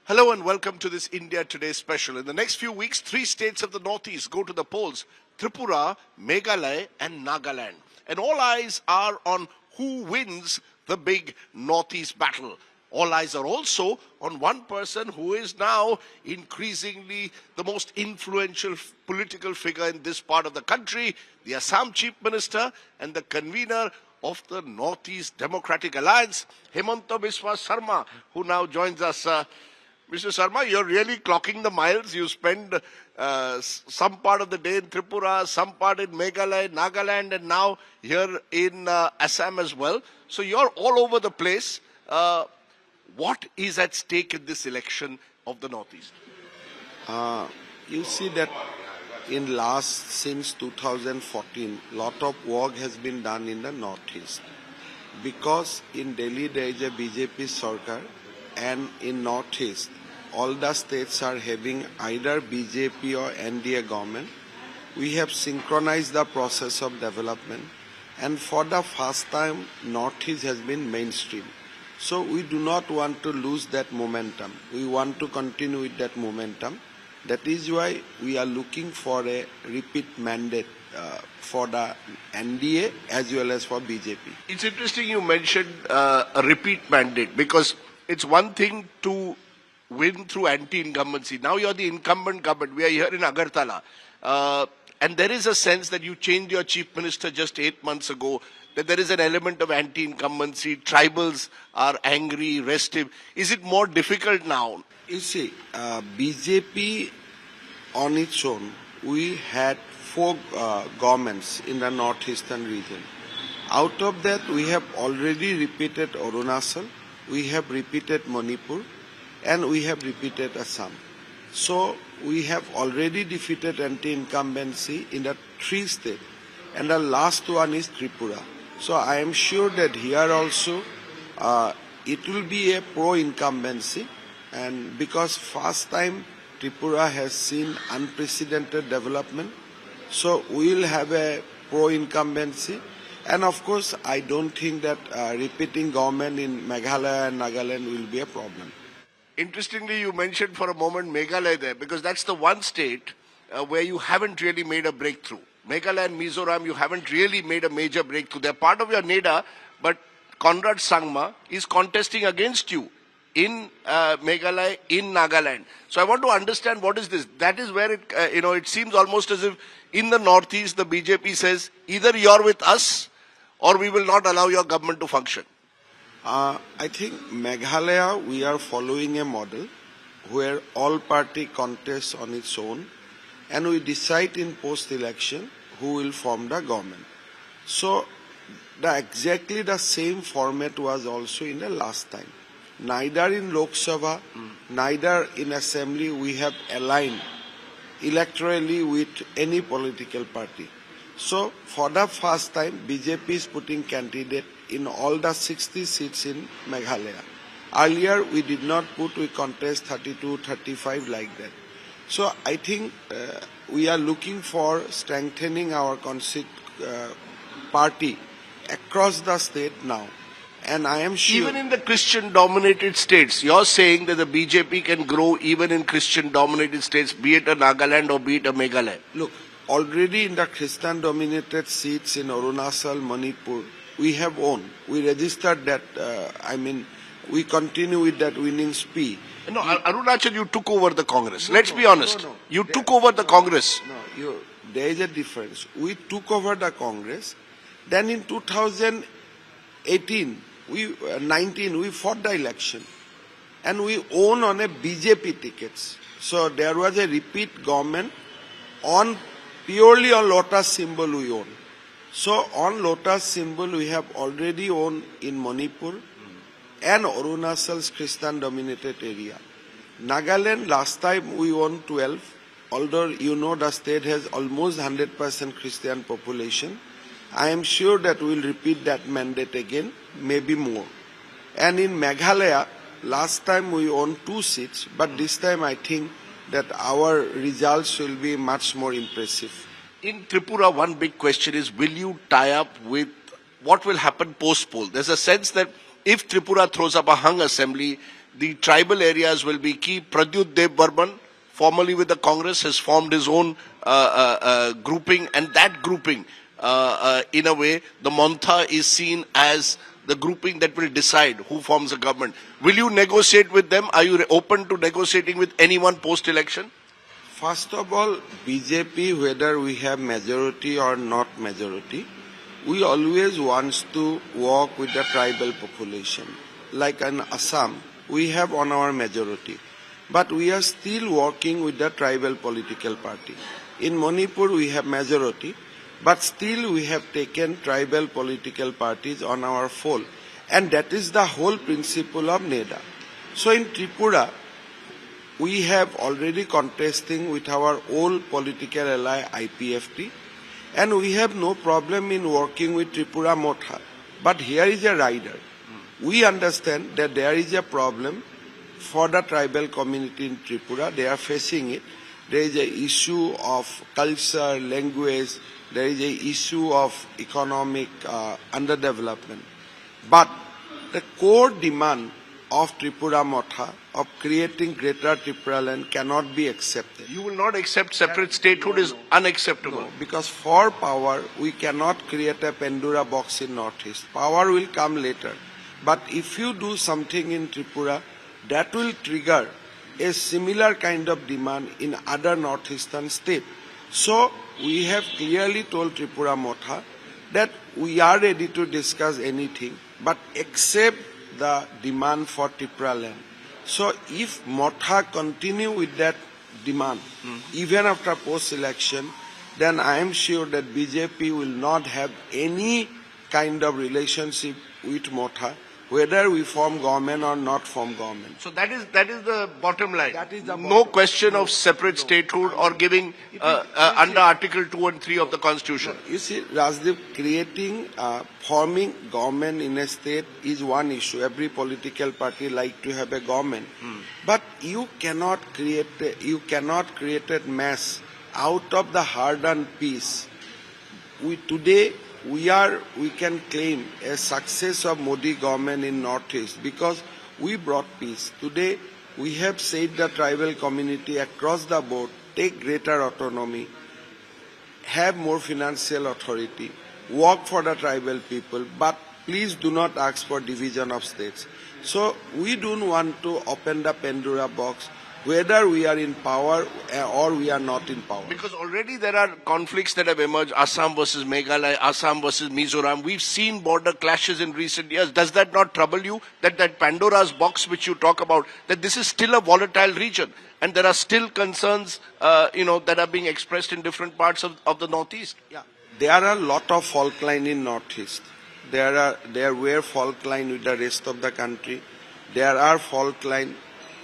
Hello and welcome to this India Today special. In the next few weeks, 3 states of the Northeast go to the polls: Tripura, Meghalaya and Nagaland. And all eyes are on who wins the big Northeast battle. All eyes are also on one person who is now increasingly the most influential political figure in this part of the country, the Assam Chief Minister and the convener of the Northeast Democratic Alliance, Himanta Biswa Sarma, who now joins us. Mr. Sarma, you're really clocking the miles. You spend some part of the day in Tripura, some part in Meghalaya, Nagaland, and now here in Assam as well. So you're all over the place. What is at stake in this election of the Northeast? You see that since 2014, lot of work has been done in the Northeast. Because in Delhi there is a BJP Sarkar, and in Northeast, all the states are having either BJP or NDA government. We have synchronized the process of development, and for the first time, Northeast has been mainstream. So we do not want to lose that momentum. We want to continue with that momentum. That is why we are looking for a repeat mandate for the NDA as well as for BJP. It's interesting you mentioned a repeat mandate, because it's one thing to win through anti-incumbency. Now you're the incumbent government. We are here in Agartala. And there is a sense that you changed your chief minister just 8 months ago, that there is an element of anti-incumbency. Tribals are angry, restive. Is it more difficult now? You see, BJP on its own, we had 4 governments in the northeastern region. Out of that, we have already repeated Arunachal, we have repeated Manipur, and we have repeated Assam. So we have already defeated anti-incumbency in the 3 states, and the last one is Tripura. So I am sure that here also it will be a pro-incumbency, and because first time Tripura has seen unprecedented development, so we will have a pro-incumbency. And of course, I don't think that repeating government in Meghalaya and Nagaland will be a problem. Interestingly, you mentioned for a moment Meghalaya there, because that's the one state where you haven't really made a breakthrough. Meghalaya and Mizoram, you haven't really made a major breakthrough. They're part of your NEDA, but Conrad Sangma is contesting against you in Meghalaya, in Nagaland. So I want to understand, what is this? That is where it seems almost as if in the Northeast, the BJP says, either you're with us or we will not allow your government to function. I think Meghalaya, we are following a model where all party contests on its own, and we decide in post-election who will form the government. So exactly the same format was also in the last time. Neither in Lok Sabha, neither in Assembly we have aligned electorally with any political party. So for the first time, BJP is putting candidate in all the 60 seats in Meghalaya. Earlier we did not put, we contest 32, 35 like that. So I think we are looking for strengthening our party across the state now. And I am sure... Even in the Christian-dominated states, you're saying that the BJP can grow even in Christian-dominated states, be it a Nagaland or be it a Meghalaya? Look, already in the Christian-dominated seats in Arunachal, Manipur, we have won. We registered that, we continue with that winning spree. No, Arunachal, you took over the Congress. Let's be honest. You took over the Congress. No, there is a difference. We took over the Congress. Then in 2018, 19, we fought the election. And we won on a BJP tickets. So there was a repeat government purely on lotus symbol we won. So on lotus symbol we have already won in Manipur and Arunachal's Christian dominated area. Nagaland, last time we won 12, although you know the state has almost 100% Christian population. I am sure that we will repeat that mandate again, maybe more. And in Meghalaya, last time we won 2 seats, but this time I think that our results will be much more impressive. In Tripura, one big question is, will you tie up with what will happen post-poll? There's a sense that if Tripura throws up a hung assembly, the tribal areas will be key. Pradyut Dev Burman, formerly with the Congress, has formed his own grouping, and that grouping, in a way, the Montha is seen as the grouping that will decide who forms a government. Will you negotiate with them? Are you open to negotiating with anyone post-election? First of all, BJP, whether we have majority or not majority, we always want to work with the tribal population. Like in Assam, we have on our majority, but we are still working with the tribal political party. In Manipur, we have majority, but still we have taken tribal political parties on our fold. And that is the whole principle of NEDA. So in Tripura, we have already contesting with our old political ally IPFT, and we have no problem in working with Tripura Motha. But here is a rider. We understand that there is a problem for the tribal community in Tripura. They are facing it. There is an issue of culture, language. There is an issue of economic underdevelopment. But the core demand of Tripura Motha of creating greater Tipraland cannot be accepted. You will not accept separate statehood is unacceptable. No, because for power, we cannot create a Pandora box in Northeast. Power will come later. But if you do something in Tripura, that will trigger a similar kind of demand in other northeastern states. So we have clearly told Tripura Motha that we are ready to discuss anything, but accept the demand for Tipraland. So if Motha continue with that demand, even after post-election, then I am sure that BJP will not have any kind of relationship with Motha, whether we form government or not form government. So that is the bottom line. That is the no bottom. question of separate statehood or giving under Article 2 and 3 of the Constitution. You see, Rajdeep, forming government in a state is one issue. Every political party like to have a government, but you cannot create a mess out of the hard-earned peace. We can claim a success of Modi government in Northeast because we brought peace. Today, we have said the tribal community across the board take greater autonomy, have more financial authority, work for the tribal people, but please do not ask for division of states. So we don't want to open the Pandora box, whether we are in power or we are not in power. Because already there are conflicts that have emerged, Assam versus Meghalaya, Assam versus Mizoram. We've seen border clashes in recent years. Does that not trouble you, that Pandora's box which you talk about, that this is still a volatile region and there are still concerns that are being expressed in different parts of the Northeast? Yeah. There are a lot of fault lines in Northeast. There were fault lines with the rest of the country. There are fault lines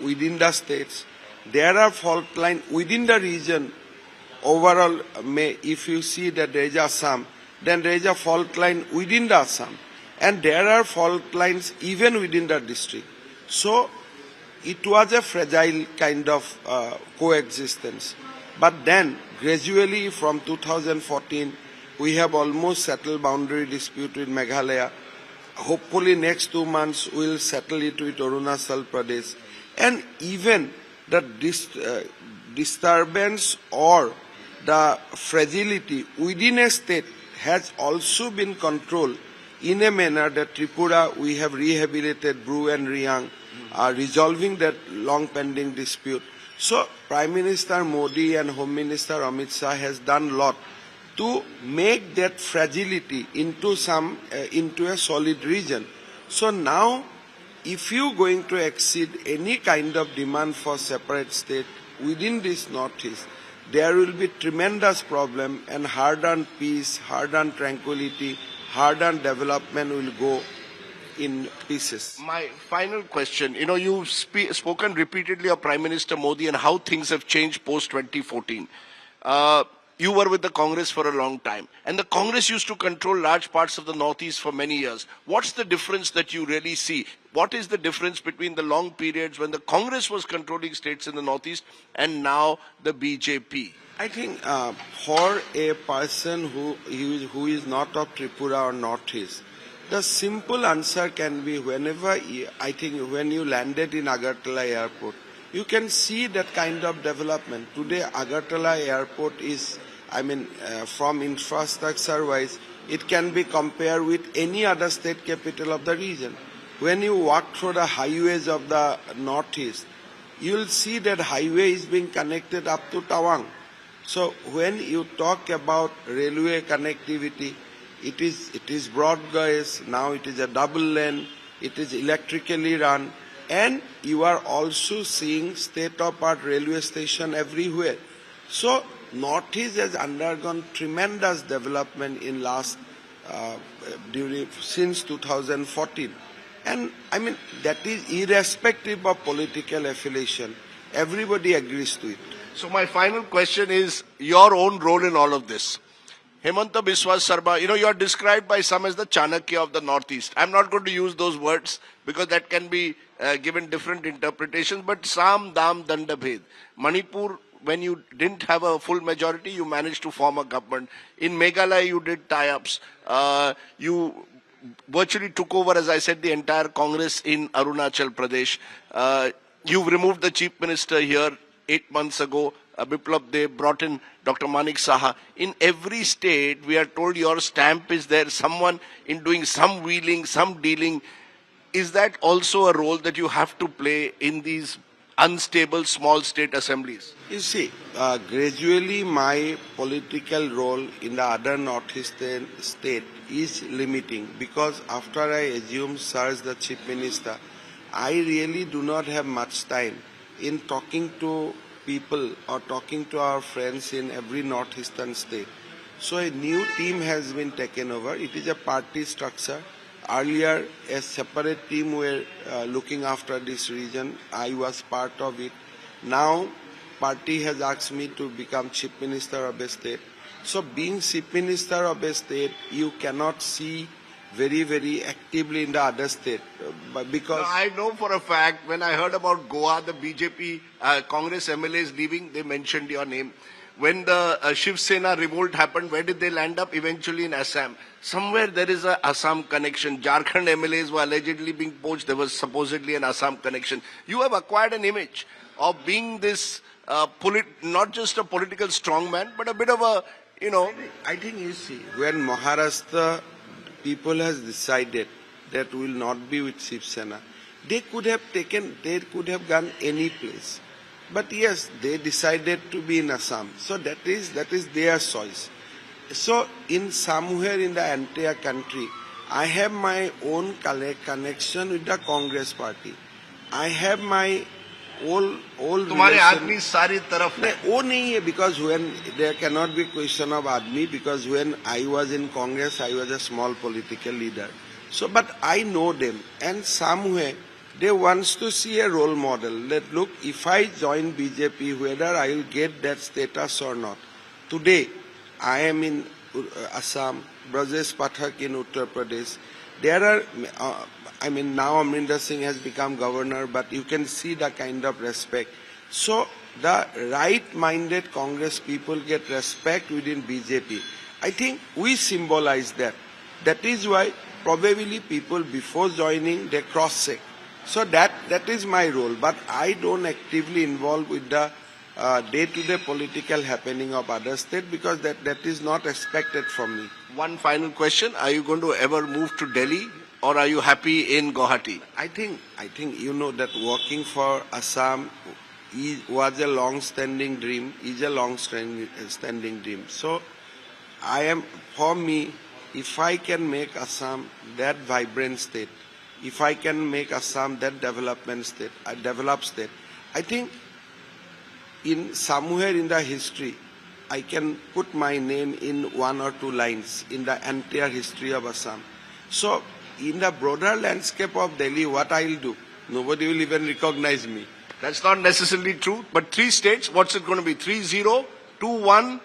within the states. There are fault lines within the region. Overall, if you see that there is Assam, then there is a fault line within the Assam. And there are fault lines even within the district. So it was a fragile kind of coexistence. But then, gradually from 2014, we have almost settled boundary dispute with Meghalaya. Hopefully next 2 months we will settle it with Arunachal Pradesh. And even the disturbance or the fragility within a state has also been controlled in a manner that Tripura, we have rehabilitated Bru and Riang, resolving that long pending dispute. So Prime Minister Modi and Home Minister Amit Shah has done a lot to make that fragility into a solid region. So now, if you are going to exceed any kind of demand for separate state within this Northeast, there will be tremendous problem, and hard-earned peace, hard-earned tranquility, hard-earned development will go in pieces. My final question, you've spoken repeatedly of Prime Minister Modi and how things have changed post-2014. You were with the Congress for a long time, and the Congress used to control large parts of the Northeast for many years. What's the difference that you really see? What is the difference between the long periods when the Congress was controlling states in the Northeast and now the BJP? I think for a person who is not of Tripura or Northeast, The simple answer can be I think when you landed in Agartala airport, you can see that kind of development. Today Agartala airport is, from infrastructure wise, it can be compared with any other state capital of the region. When you walk through the highways of the northeast, you will see that highway is being connected up to Tawang. So when you talk about railway connectivity, it is broad gauge, now it is a double lane, it is electrically run, and you are also seeing state-of-art railway station everywhere. So Northeast has undergone tremendous development in since 2014. And that is irrespective of political affiliation. Everybody agrees to it. So my final question is your own role in all of this. Himanta Biswa Sarma, you are described by some as the Chanakya of the Northeast. I'm not going to use those words because that can be given different interpretations, but Sam, Dam, Danda, Bhed. Manipur, when you didn't have a full majority, you managed to form a government. In Meghalaya, you did tie-ups. You virtually took over, as I said, the entire Congress in Arunachal Pradesh. You've removed the chief minister here 8 months ago. Biplab, they brought in Dr. Manik Saha. In every state, we are told your stamp is there, someone in doing some wheeling, some dealing. Is that also a role that you have to play in these unstable small state assemblies? You see, gradually my political role in the other northeastern state is limiting, because after I assumed as the chief minister, I really do not have much time in talking to people or talking to our friends in every northeastern state. So a new team has been taken over. It is a party structure. Earlier, a separate team were looking after this region. I was part of it. Now, party has asked me to become chief minister of a state. So being chief minister of a state, you cannot see very actively in the other state. Because no, I know for a fact, when I heard about Goa, the BJP Congress MLAs leaving, they mentioned your name. When the Shiv Sena revolt happened, where did they land up? Eventually in Assam. Somewhere there is a Assam connection. Jharkhand MLAs were allegedly being poached. There was supposedly an Assam connection. You have acquired an image of being this, not just a political strongman, but a bit of a, I think you see, when Maharashtra people has decided that will not be with Shiv Sena, they could have gone any place. But yes, they decided to be in Assam. So that is their choice. So in somewhere in the entire country, I have my own connection with the Congress party. I have my all तुम्हारे आदमी सारी तरफ है. वो नहीं है, because when there cannot be question of आदमी, because when I was in Congress, I was a small political leader. So, but I know them, and somewhere they wants to see a role model. That look, if I join BJP, whether I will get that status or not. Today, I am in Assam, Brajesh Pathak in Uttar Pradesh. There are, now Amrinder Singh has become governor, but you can see the kind of respect. So the right-minded Congress people get respect within BJP. I think we symbolize that. That is why probably people before joining, they cross-check. So that is my role. But I don't actively involve with the day-to-day political happening of other states, because that is not expected from me. One final question. Are you going to ever move to Delhi, or are you happy in Guwahati? I think you know that working for Assam was a long-standing dream, is a long-standing dream. So for me, if I can make Assam that vibrant state, if I can make Assam that developed state, I think in somewhere in the history, I can put my name in 1 or 2 lines in the entire history of Assam. So in the broader landscape of Delhi, what I'll do, nobody will even recognize me. That's not necessarily true, but 3 states, what's it going to be? 3-0, 2-1?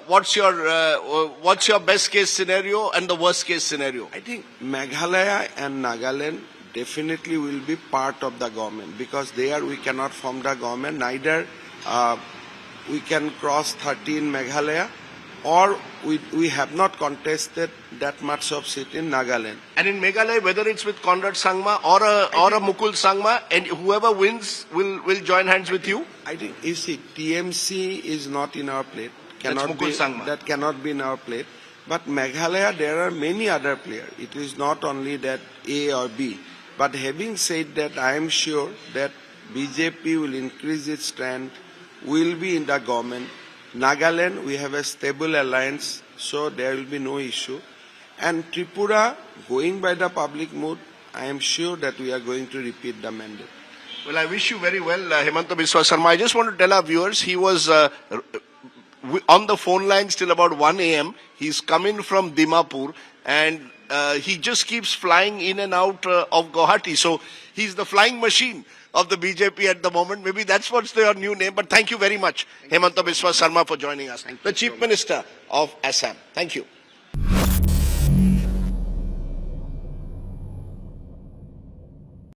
What's your best case scenario and the worst case scenario? I think Meghalaya and Nagaland definitely will be part of the government, because there we cannot form the government. Neither we can cross 30 in Meghalaya, or we have not contested that much of seat in Nagaland. And in Meghalaya, whether it's with Conrad Sangma or a Mukul Sangma, and whoever wins will join hands with you? I think, you see, TMC is not in our plate. Mukul Sangma. That cannot be in our plate. But Meghalaya, there are many other players. It is not only that A or B. But having said that, I am sure that BJP will increase its strength, will be in the government. Nagaland, we have a stable alliance, so there will be no issue. And Tripura, going by the public mood, I am sure that we are going to repeat the mandate. Well, I wish you very well, Himanta Biswa Sarma. I just want to tell our viewers, he was on the phone lines till about 1 a.m. He's coming from Dimapur, and he just keeps flying in and out of Guwahati. So he's the flying machine of the BJP at the moment. Maybe that's what's their new name. But thank you very much, Himanta Biswa Sarma, for joining us. The Chief Minister of Assam. Thank you.